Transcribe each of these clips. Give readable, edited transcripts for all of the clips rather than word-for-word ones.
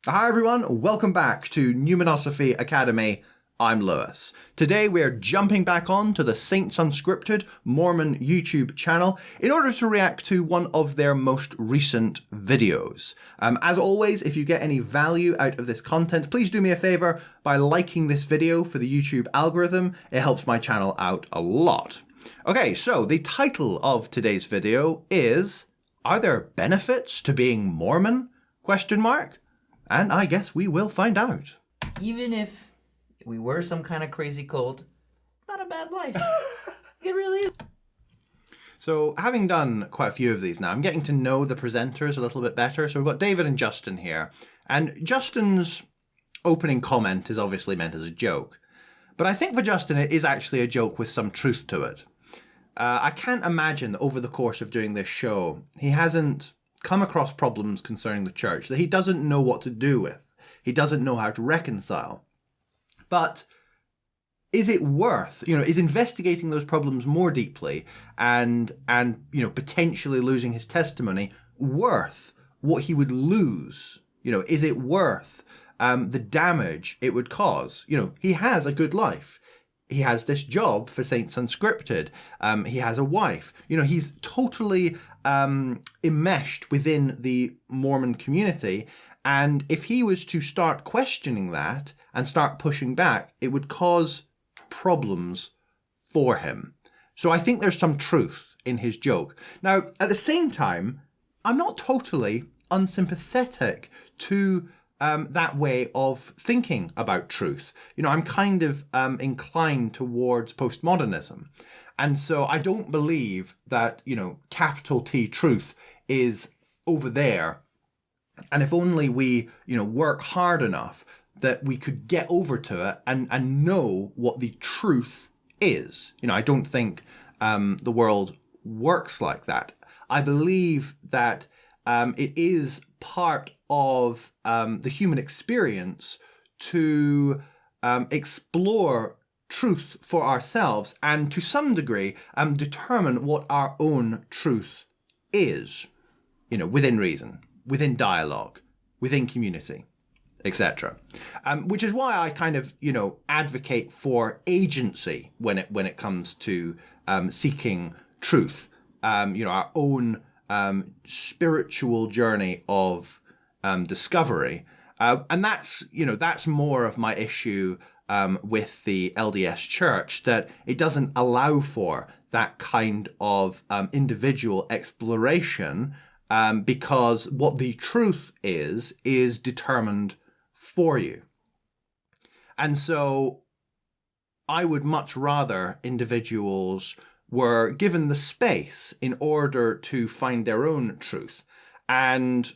Hi everyone, welcome back to Numinosophy Academy. I'm Lewis. Today we're jumping back on to the Saints Unscripted Mormon YouTube channel in order to react to one of their most recent videos. As always, if you get any value out of this content, please do me a favor by liking this video for the YouTube algorithm. It helps my channel out a lot. Okay, so the title of today's video is, Are there benefits to being Mormon? ? And I guess we will find out. Even if we were some kind of crazy cult, it's not a bad life. It really is. So having done quite a few of these now, I'm getting to know the presenters a little bit better. So we've got David and Justin here. And Justin's opening comment is obviously meant as a joke. But I think for Justin, it is actually a joke with some truth to it. I can't imagine that over the course of doing this show, he hasn't come across problems concerning the church that he doesn't know what to do with. He doesn't know how to reconcile. But is it worth, is investigating those problems more deeply and potentially losing his testimony worth what he would lose? Is it worth the damage it would cause? He has a good life. He has this job for Saints Unscripted. He has a wife. He's totally enmeshed within the Mormon community. And if he was to start questioning that and start pushing back, it would cause problems for him. So I think there's some truth in his joke. Now, at the same time, I'm not totally unsympathetic to that way of thinking about truth. I'm kind of inclined towards postmodernism. And so I don't believe that, capital T truth is over there. And if only we, work hard enough that we could get over to it and know what the truth is. I don't think the world works like that. I believe that it is part of the human experience to explore truth for ourselves and to some degree determine what our own truth is, within reason, within dialogue, within community, etc. Which is why I kind of, advocate for agency when it comes to seeking truth, our own spiritual journey of discovery. And that's more of my issue with the LDS Church, that it doesn't allow for that kind of individual exploration because what the truth is determined for you. And so I would much rather individuals were given the space in order to find their own truth. And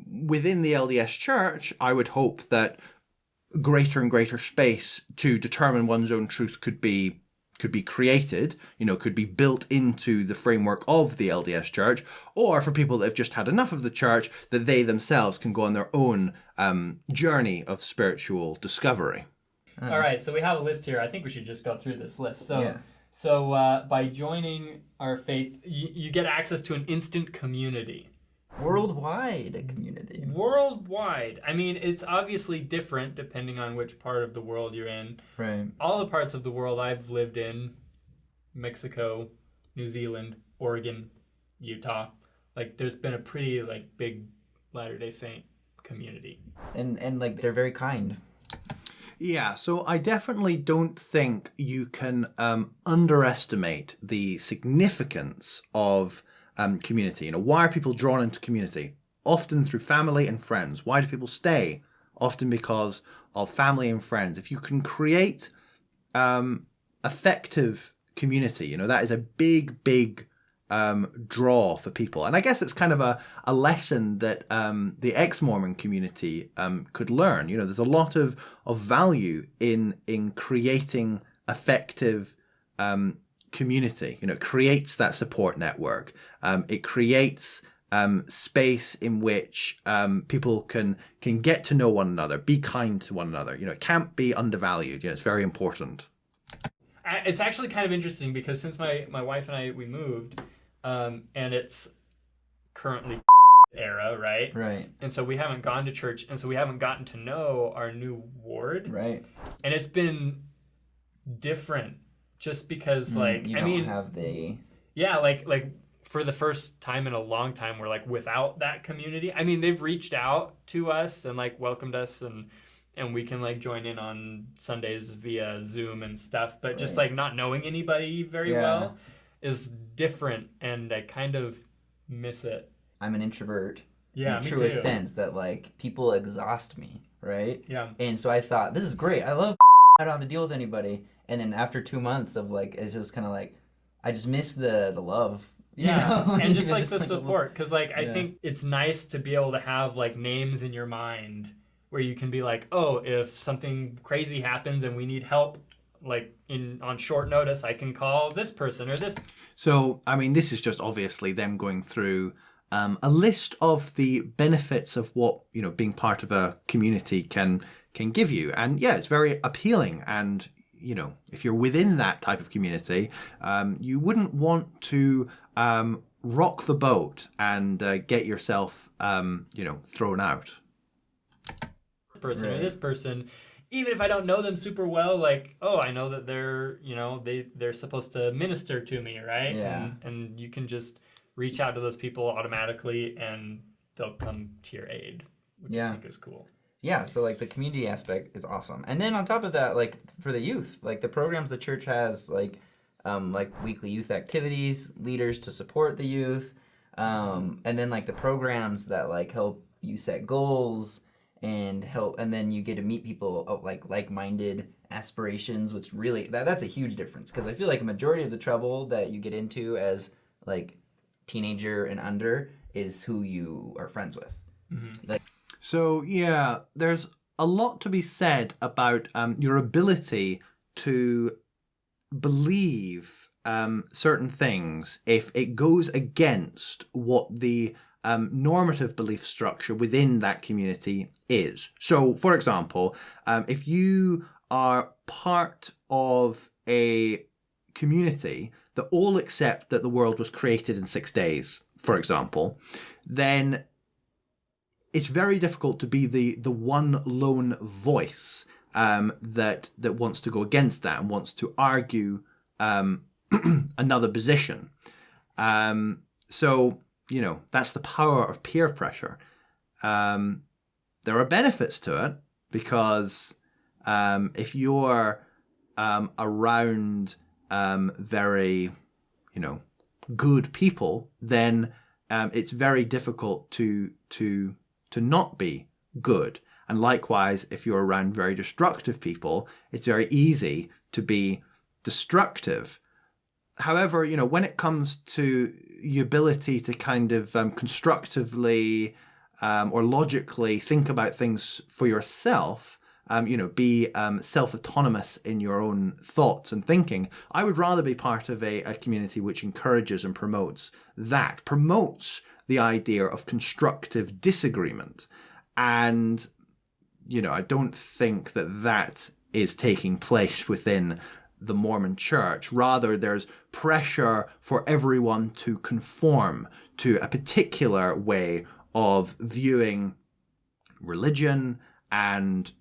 within the LDS Church, I would hope that greater and greater space to determine one's own truth could be created, could be built into the framework of the LDS Church, or for people that have just had enough of the church, that they themselves can go on their own journey of spiritual discovery. All right, so we have a list here. I think we should just go through this list. So by joining our faith, you get access to an instant community. Worldwide community. Worldwide. I mean, it's obviously different depending on which part of the world you're in. Right. All the parts of the world I've lived in, Mexico, New Zealand, Oregon, Utah, there's been a pretty big Latter-day Saint community. And they're very kind. Yeah, so I definitely don't think you can underestimate the significance of community. Why are people drawn into community? Often through family and friends. Why do people stay? Often because of family and friends. If you can create effective community, that is a big draw for people. And I guess it's kind of a lesson that the ex-Mormon community could learn. There's a lot of value in creating effective community. It creates that support network. It creates space in which people can get to know one another, be kind to one another. It can't be undervalued. It's very important. It's actually kind of interesting because since my wife and we moved, and it's currently era, right? Right. And so we haven't gone to church, and so we haven't gotten to know our new ward. Right. And it's been different just because You don't have the... Yeah, like for the first time in a long time, we're like without that community. I mean, they've reached out to us and like welcomed us, and we can like join in on Sundays via Zoom and stuff, but just like not knowing anybody very well is different, and I kind of miss it. I'm an introvert. Yeah, in the me truest too. sense that like people exhaust me, right? Yeah. And so I thought, this is great. I love I don't have to deal with anybody. And then after 2 months of like, it's just kind of like, I just miss the love. Yeah, You know? and just Even like the support, because like I Yeah. think it's nice to be able to have like names in your mind where you can be like, oh, if something crazy happens and we need help, like on short notice, I can call this person or this. So, I mean, this is just obviously them going through a list of the benefits of what, you know, being part of a community can give you. And yeah, it's very appealing. And, you know, if you're within that type of community, you wouldn't want to rock the boat and get yourself, you know, thrown out. Person or this person, even if I don't know them super well, like, oh, I know that they're, you know, they're supposed to minister to me, right? Yeah. And you can just reach out to those people automatically and they'll come to your aid, which I think is cool. Yeah, so like the community aspect is awesome. And then on top of that, like for the youth, like the programs the church has, like weekly youth activities, leaders to support the youth, and then like the programs that like help you set goals and help, and then you get to meet people of like-minded aspirations, which really that's a huge difference, because I feel like a majority of the trouble that you get into as like teenager and under is who you are friends with. Like, so yeah, there's a lot to be said about your ability to believe certain things if it goes against what the normative belief structure within that community is. So, for example, if you are part of a community that all accept that the world was created in 6 days, for example, then it's very difficult to be the one lone voice that wants to go against that and wants to argue another position. So, you know, that's the power of peer pressure. There are benefits to it because if you're around very, you know, good people, then it's very difficult to not be good. And likewise, if you're around very destructive people, it's very easy to be destructive. However, you know, when it comes to the ability to kind of constructively or logically think about things for yourself, you know, be self-autonomous in your own thoughts and thinking, I would rather be part of a community which encourages and promotes the idea of constructive disagreement. And, you know, I don't think that is taking place within the Mormon Church. Rather, there's pressure for everyone to conform to a particular way of viewing religion, and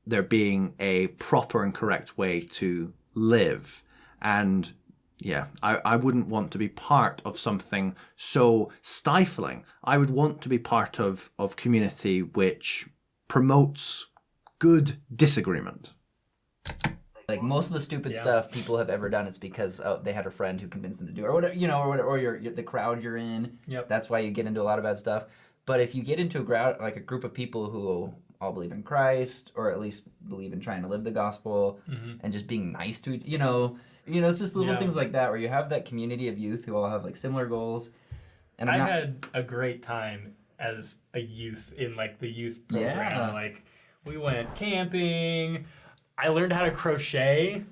there being a proper and correct way to live. And yeah, I wouldn't want to be part of something so stifling. I would want to be part of community which promotes good disagreement. Like most of the stupid stuff people have ever done, it's because they had a friend who convinced them to do it, or whatever, you know, or you're the crowd you're in. Yep. That's why you get into a lot of bad stuff. But if you get into a group of people who all believe in Christ, or at least believe in trying to live the gospel, and just being nice to you know, it's just little things like that where you have that community of youth who all have like similar goals. And I had a great time as a youth in like the youth program. Yeah. Like we went camping. I learned how to crochet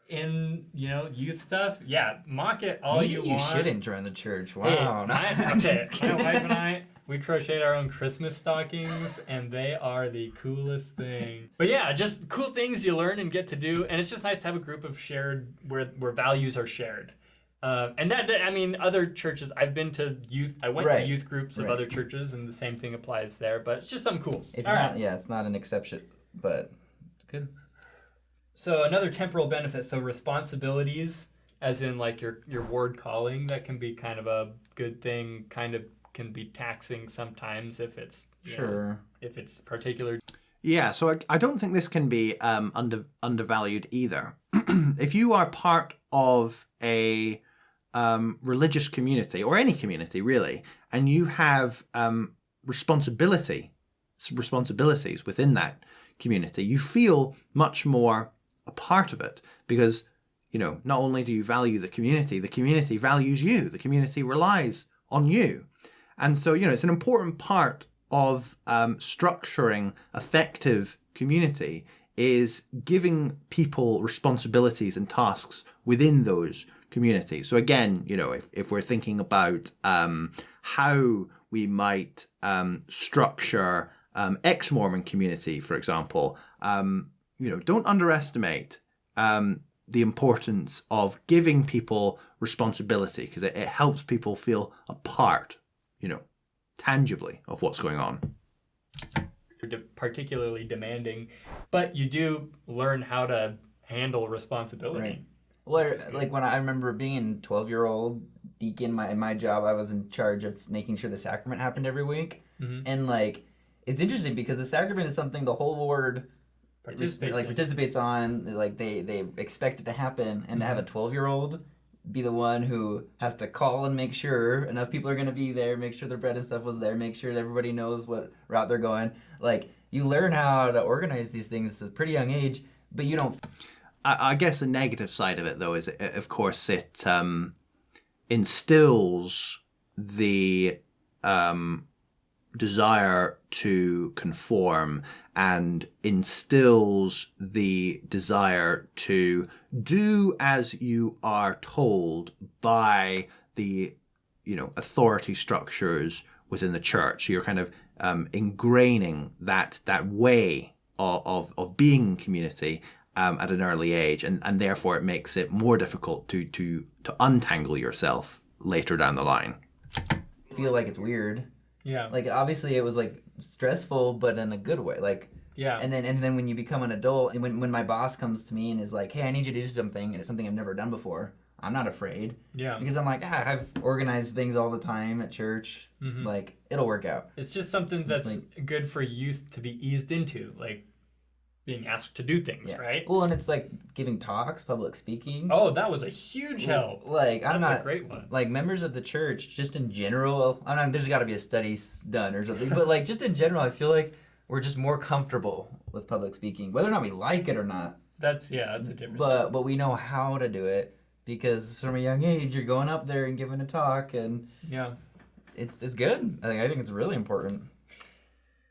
in, you know, youth stuff. Yeah, mock it all Maybe you you want. shouldn't join the church. Wow. Hey, my wife and I, we crocheted our own Christmas stockings, and they are the coolest thing. But yeah, just cool things you learn and get to do, and it's just nice to have a group of shared where values are shared. And that, I mean, other churches, I've been to youth, I went to Right. youth groups of Right. other churches, and the same thing applies there, but it's just something cool. It's All not, right. yeah, it's not an exception, but it's good. So another temporal benefit, so responsibilities, as in like your ward calling, that can be kind of a good thing, kind of can be taxing sometimes if it's, you know, Sure. if it's particular. Yeah, so I don't think this can be undervalued either. If you are part of a religious community, or any community really, and you have responsibilities within that community, you feel much more a part of it, because, you know, not only do you value the community values you, the community relies on you. And so, you know, it's an important part of structuring effective community is giving people responsibilities and tasks within those communities. So again, you know, if we're thinking about how we might structure ex-Mormon community, for example, you know, don't underestimate the importance of giving people responsibility, because it helps people feel a part, you know, tangibly of what's going on. Particularly demanding, but you do learn how to handle responsibility. Right. Well, like when I remember being a 12-year-old deacon, in my job, I was in charge of making sure the sacrament happened every week. Mm-hmm. And like, it's interesting because the sacrament is something the whole ward participates on. Like they expect it to happen, and to have a 12-year-old be the one who has to call and make sure enough people are going to be there, make sure their bread and stuff was there, make sure that everybody knows what route they're going. Like, you learn how to organize these things at a pretty young age, but you don't. I guess the negative side of it, though, is, of course, it instills the desire to conform, and instills the desire to do as you are told by the, you know, authority structures within the church. So you're kind of ingraining that way of being community at an early age, and therefore it makes it more difficult to untangle yourself later down the line. I feel like it's weird. Yeah. Like, obviously it was like stressful, but in a good way. Like, yeah. And then when you become an adult, and when my boss comes to me and is like, "Hey, I need you to do something," and it's something I've never done before, I'm not afraid. Yeah. Because I'm like, I've organized things all the time at church. Mm-hmm. Like, it'll work out. It's just something that's like, good for youth to be eased into, like being asked to do things, right? Well, and it's like giving talks, public speaking. Oh, that was a huge help. Like, that's I'm not a great one. Like, members of the church, just in general, I mean, there's got to be a study done or something, but like, just in general, I feel like we're just more comfortable with public speaking, whether or not we like it or not. That's a different. But we know how to do it, because from a young age you're going up there and giving a talk, and it's good. I think it's really important.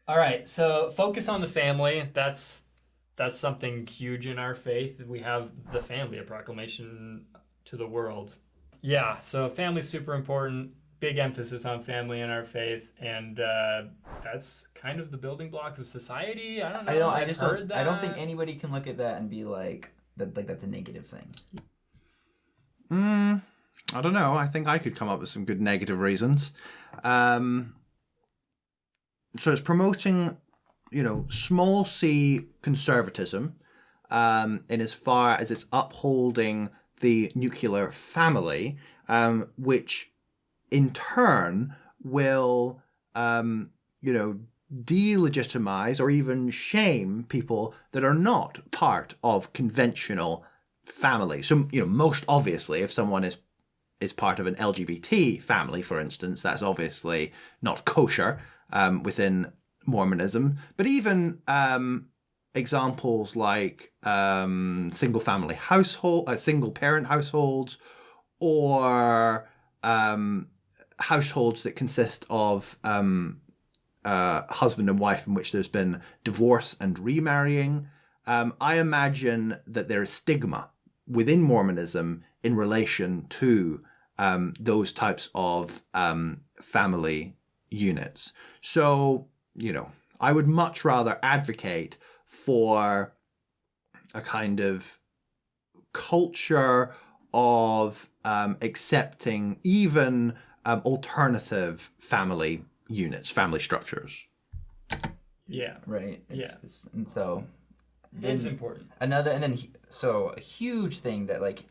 All right, so focus on the family. That's something huge in our faith. We have the family, a proclamation to the world. Yeah, so family's super important. Big emphasis on family in our faith, and that's kind of the building block of society. I don't know. I don't think anybody can look at that and be like that. Like, that's a negative thing. I don't know. I think I could come up with some good negative reasons. So it's promoting, you know, small c conservatism, in as far as it's upholding the nuclear family, which in turn will, you know, delegitimize or even shame people that are not part of conventional family. So, you know, most obviously, if someone is part of an LGBT family, for instance, that's obviously not kosher within Mormonism. But even examples like single parent households, or households that consist of husband and wife in which there's been divorce and remarrying. I imagine that there is stigma within Mormonism in relation to those types of family units. So, you know, I would much rather advocate for a kind of culture of accepting even alternative family units, family structures. Yeah. Right. And so It's important. So a huge thing that like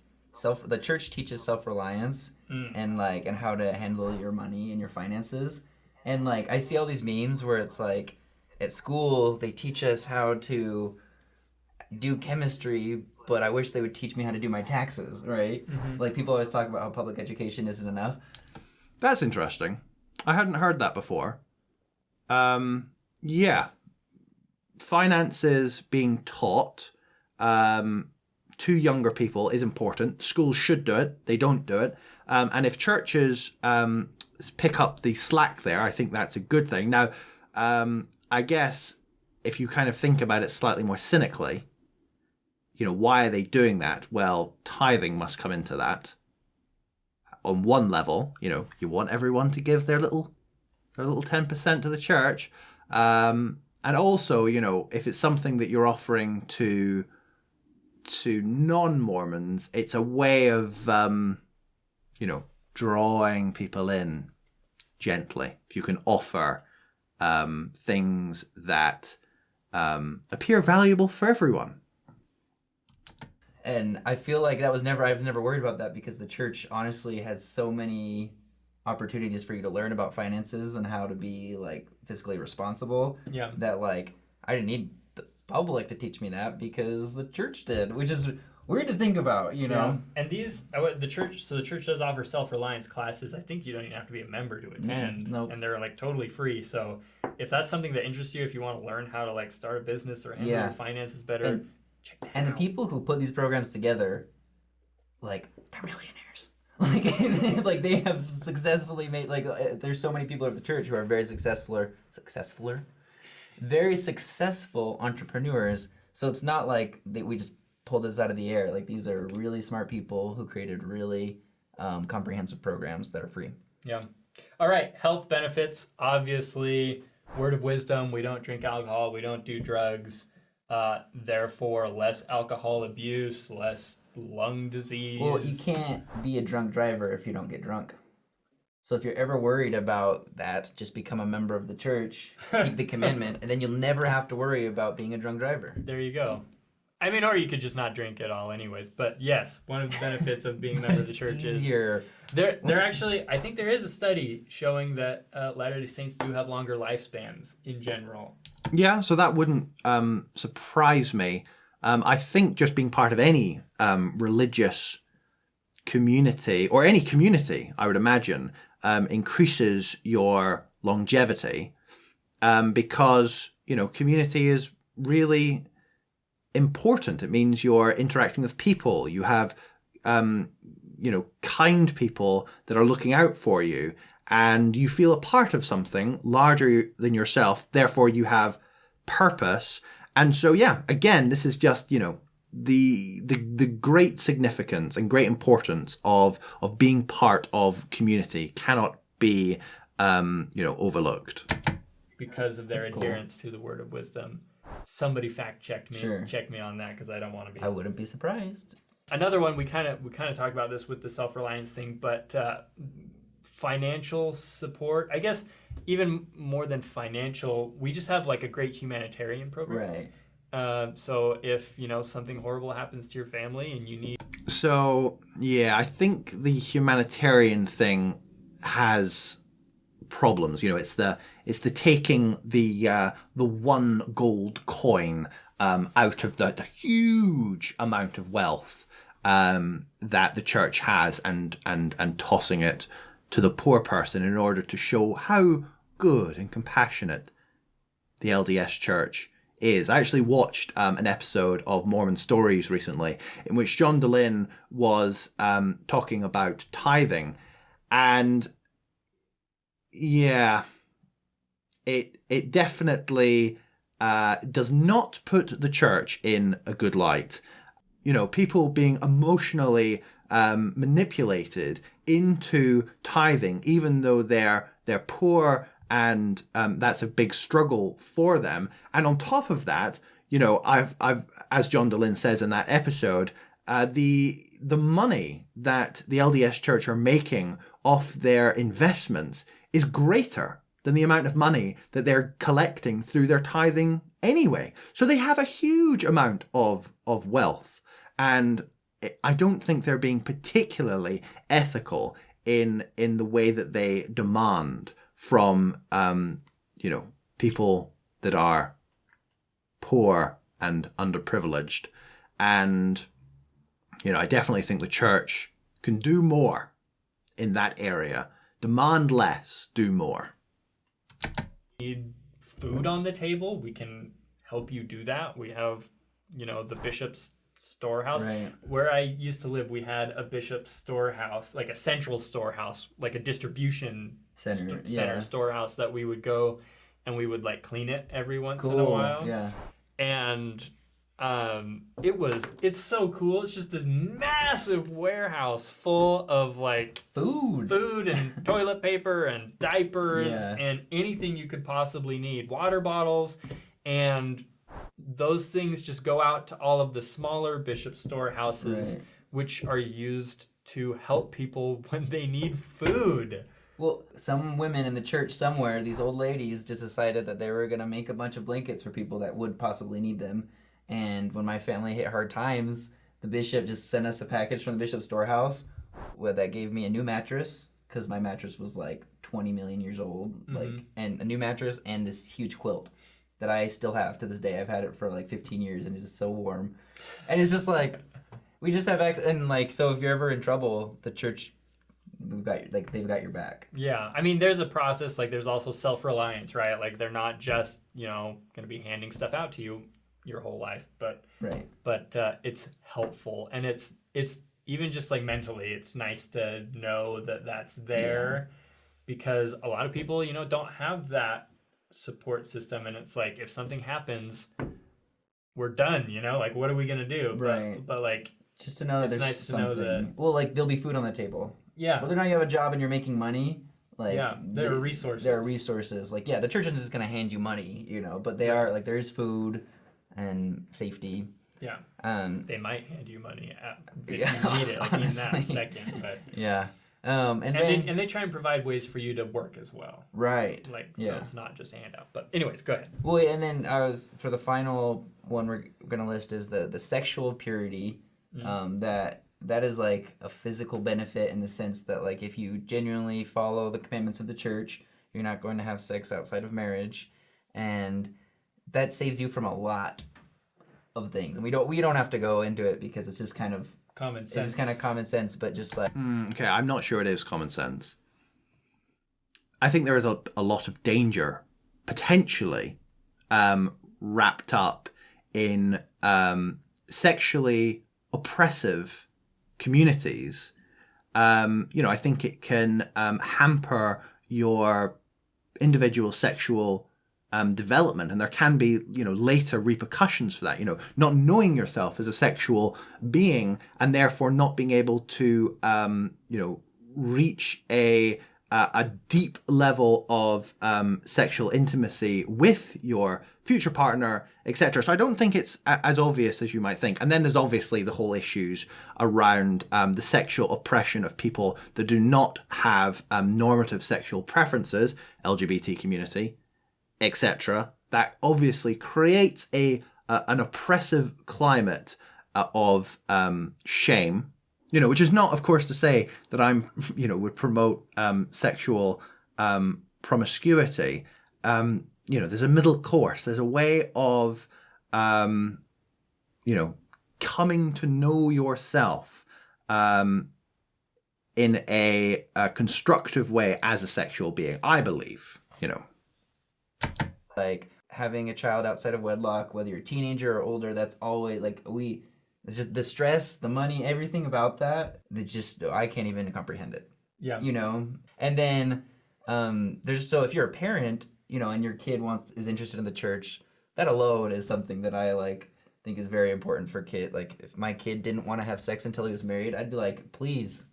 the church teaches self-reliance and how to handle your money and your finances. And like I see all these memes where it's like at school they teach us how to do chemistry, but I wish they would teach me how to do my taxes, right? Like people always talk about how public education isn't enough. That's interesting. I hadn't heard that before. Yeah. Finances being taught to younger people is important. Schools should do it. They don't do it. And if churches pick up the slack there, I think that's a good thing. Now, I guess if you kind of think about it slightly more cynically, why are they doing that? Well, tithing must come into that. On one level, you want everyone to give their little 10% to the church. And also, if it's something that you're offering to non-Mormons, it's a way of, drawing people in gently. If you can offer things that appear valuable for everyone. And I feel like I've never worried about that because the church honestly has so many opportunities for you to learn about finances and how to be like fiscally responsible. Yeah. That like I didn't need the public to teach me that because the church did, which is weird to think about, Yeah. And the church does offer self-reliance classes. I think you don't even have to be a member to attend. Nope. And they're like totally free. So if that's something that interests you, if you want to learn how to like start a business or handle your finances better, check that out. And the people who put these programs together, like they're millionaires. Like they have successfully made there's so many people at the church who are very very successful entrepreneurs. So it's not like we just pulled this out of the air. Like these are really smart people who created really comprehensive programs that are free. Yeah. All right. Health benefits. Obviously, word of wisdom. We don't drink alcohol. We don't do drugs. Therefore, less alcohol abuse, less lung disease. Well, you can't be a drunk driver if you don't get drunk. So if you're ever worried about that, just become a member of the church, keep the commandment, and then you'll never have to worry about being a drunk driver. There you go. I mean, or you could just not drink at all anyways. But yes, one of the benefits of being a member of the church easier. is... There actually, I think there is a study showing that Latter-day Saints do have longer lifespans in general. Yeah, so that wouldn't surprise me. I think just being part of any religious community, or any community, I would imagine, increases your longevity because, community is really important. It means you're interacting with people. You have, kind people that are looking out for you, and you feel a part of something larger than yourself. Therefore, you have purpose. And so, yeah, again, this is just, the great significance and great importance of being part of community cannot be, overlooked. Because of their adherence to the word of wisdom. Somebody fact checked me. Sure. Check me on that because I don't want to be. I wouldn't be surprised. Another one we kind of talk about this with the self-reliance thing, but financial support. I guess even more than financial, we just have like a great humanitarian program. Right. So if something horrible happens to your family and you need. So yeah, I think the humanitarian thing has problems. It's the taking the one gold coin out of the huge amount of wealth that the church has and tossing it to the poor person in order to show how good and compassionate the LDS Church is. I actually watched an episode of Mormon Stories recently in which John Dehlin was talking about tithing, and yeah, it definitely does not put the church in a good light. People being emotionally manipulated into tithing, even though they're poor, and that's a big struggle for them. And on top of that, I've as John Dehlin says in that episode, the money that the LDS Church are making off their investments is greater than the amount of money that they're collecting through their tithing anyway. So they have a huge amount of wealth, and I don't think they're being particularly ethical in the way that they demand from people that are poor and underprivileged. And I definitely think the church can do more in that area. Demand less, do more. Need food on the table, we can help you do that. We have, the bishop's storehouse. Right. Where I used to live, we had a bishop's storehouse, like a central storehouse, like a distribution center storehouse that we would go and we would like clean it every once in a while. Yeah. And it's so cool. It's just this massive warehouse full of like food and toilet paper and diapers and anything you could possibly need, water bottles, and those things just go out to all of the smaller bishop storehouses, which are used to help people when they need food. Well, some women in the church somewhere, these old ladies, just decided that they were going to make a bunch of blankets for people that would possibly need them. And when my family hit hard times, the bishop just sent us a package from the bishop's storehouse that gave me a new mattress, because my mattress was like 20 million years old, and a new mattress and this huge quilt that I still have to this day. I've had it for like 15 years and it's so warm. And it's just like, we just have access. And like, so if you're ever in trouble, the church, they've got your back. Yeah. I mean, there's a process, like there's also self-reliance, right? Like they're not just, going to be handing stuff out to you your whole life, but it's helpful, and it's even just like mentally, it's nice to know that that's there, because a lot of people don't have that support system, and it's like if something happens, we're done. Like what are we gonna do? But like just to know that there's nice something. To know that, well, like there'll be food on the table. Yeah. Whether or not you have a job and you're making money. Like, there are resources. There are resources. Like, the church isn't just going to hand you money, but they are, like, there is food and safety. Yeah. They might hand you money if you need it, like honestly. In that second. But yeah. And they try and provide ways for you to work as well. Right. Like, so it's not just a handout. But anyways, go ahead. Well, and then for the final one we're going to list is the sexual purity, that is like a physical benefit in the sense that like if you genuinely follow the commandments of the church, you're not going to have sex outside of marriage, and that saves you from a lot of things. And we don't have to go into it because it's just kind of common sense. It's just kind of common sense, but just like okay, I'm not sure it is common sense. I think there is a lot of danger potentially wrapped up in sexually oppressive communities. I think it can hamper your individual sexual development, and there can be later repercussions for that. Not knowing yourself as a sexual being, and therefore not being able to reach a deep level of sexual intimacy with your future partner, etc. So I don't think it's as obvious as you might think. And then there's obviously the whole issues around the sexual oppression of people that do not have normative sexual preferences, LGBT community, etc. That obviously creates an oppressive climate of shame. Which is not, of course, to say that I'm, would promote sexual promiscuity. There's a middle course. There's a way of, coming to know yourself in a constructive way as a sexual being, I believe, Like having a child outside of wedlock, whether you're a teenager or older, that's always like it's just the stress, the money, everything about that. It's just I can't even comprehend it. Yeah. And then if you're a parent, and your kid is interested in the church, that alone is something that I think is very important for kid. Like if my kid didn't want to have sex until he was married, I'd be like, please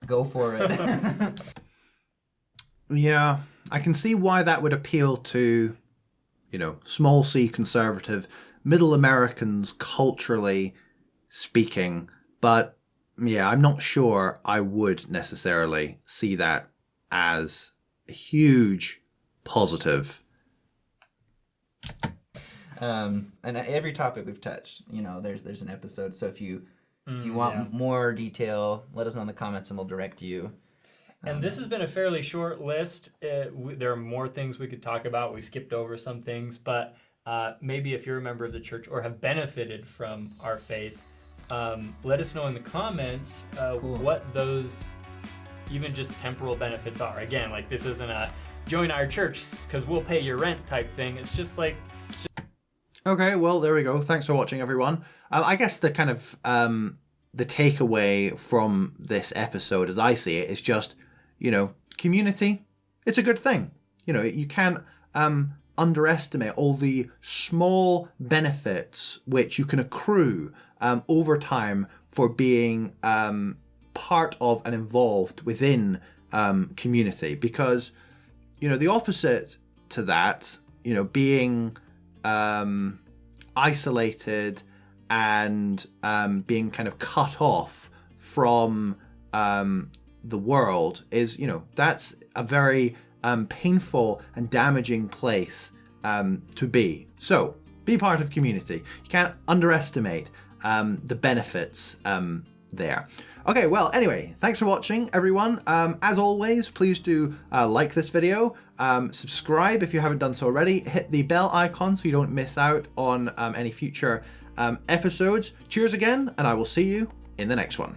go for it. Yeah, I can see why that would appeal to, small c conservative middle Americans culturally speaking, But yeah, I'm not sure I would necessarily see that as a huge positive. And every topic we've touched, there's an episode. So if you want more detail, let us know in the comments and we'll direct you. And this has been a fairly short list. There are more things we could talk about. We skipped over some things, but maybe if you're a member of the church or have benefited from our faith, let us know in the comments what those even just temporal benefits are. Again, like this isn't a join our church because we'll pay your rent type thing. It's just like... Okay, well, there we go. Thanks for watching, everyone. I guess the kind of the takeaway from this episode, as I see it, is just, community. It's a good thing. You can't underestimate all the small benefits which you can accrue over time for being part of and involved within community. Because, the opposite to that, being isolated and being kind of cut off from the world is, that's a very painful and damaging place to be. So be part of community. You can't underestimate the benefits there. Okay, well, anyway, thanks for watching, everyone. As always, please do like this video, subscribe if you haven't done so already, hit the bell icon so you don't miss out on any future episodes. Cheers again, and I will see you in the next one.